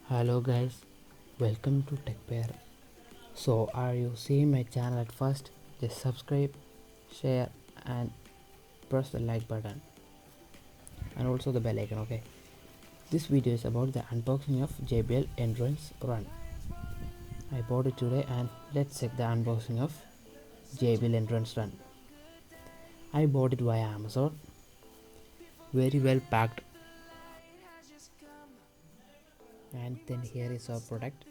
Hello guys, welcome to Techpare. So are you seeing my channel at first? Just subscribe, share and press the like button and also the bell icon, okay? This video is about the unboxing of Jbl Endurance Run. I bought it today and let's check the unboxing of Jbl Endurance Run. I bought it via Amazon. Very well packed. And then here is our product.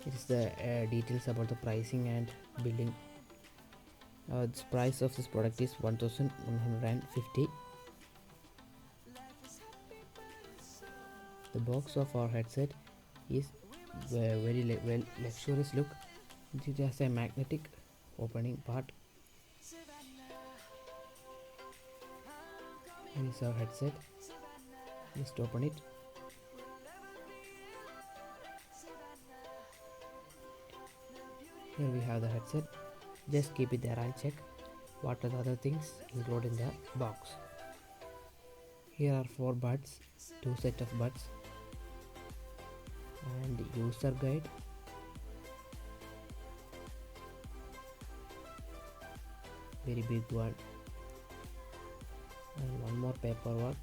It is the details about the pricing and building. The price of this product is 1150. The box of our headset is very well luxurious look. It has a magnetic opening part. Here is our headset. Just open it. Here we have the headset. Just keep it there and check what are the other things included in the box. Here are 4 buds, 2 set of buds and user guide. Very big one. And one more paperwork.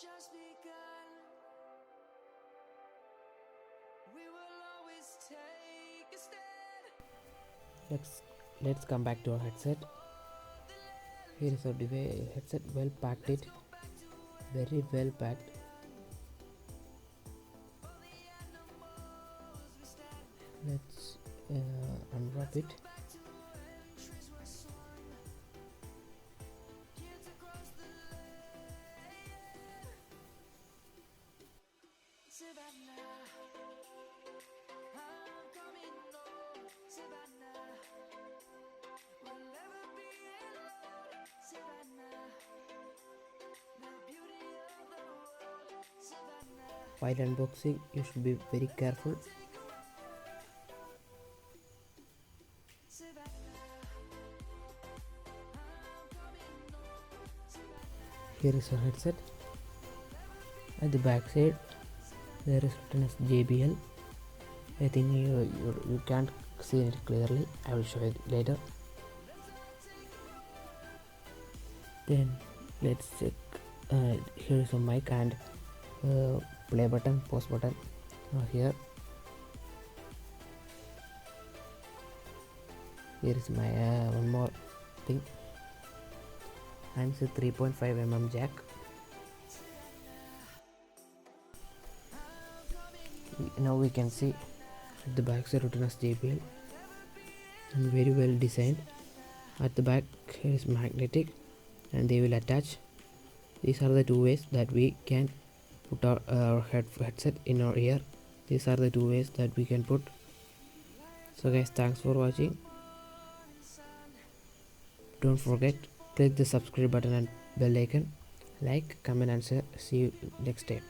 Just begun. We will always take a stand. Let's come back to our headset. Here is our headset, well packed it, very well packed. Let's unwrap it. While unboxing, you should be very careful. Here is our headset. At the back side, there is written as JBL. I think you can't see it clearly. I will show it later. Then let's check. Here is a mic and play button, pause button. Here is my one more thing, and it's a 3.5 mm jack. Now we can see at the back side written as JBL and very well designed. At the back here is magnetic and they will attach. These are the 2 ways that we can put our headset in our ear. These are the 2 ways that we can put. So guys, thanks for watching. Don't forget, click the subscribe button and bell icon. Like, comment and share. See you next time.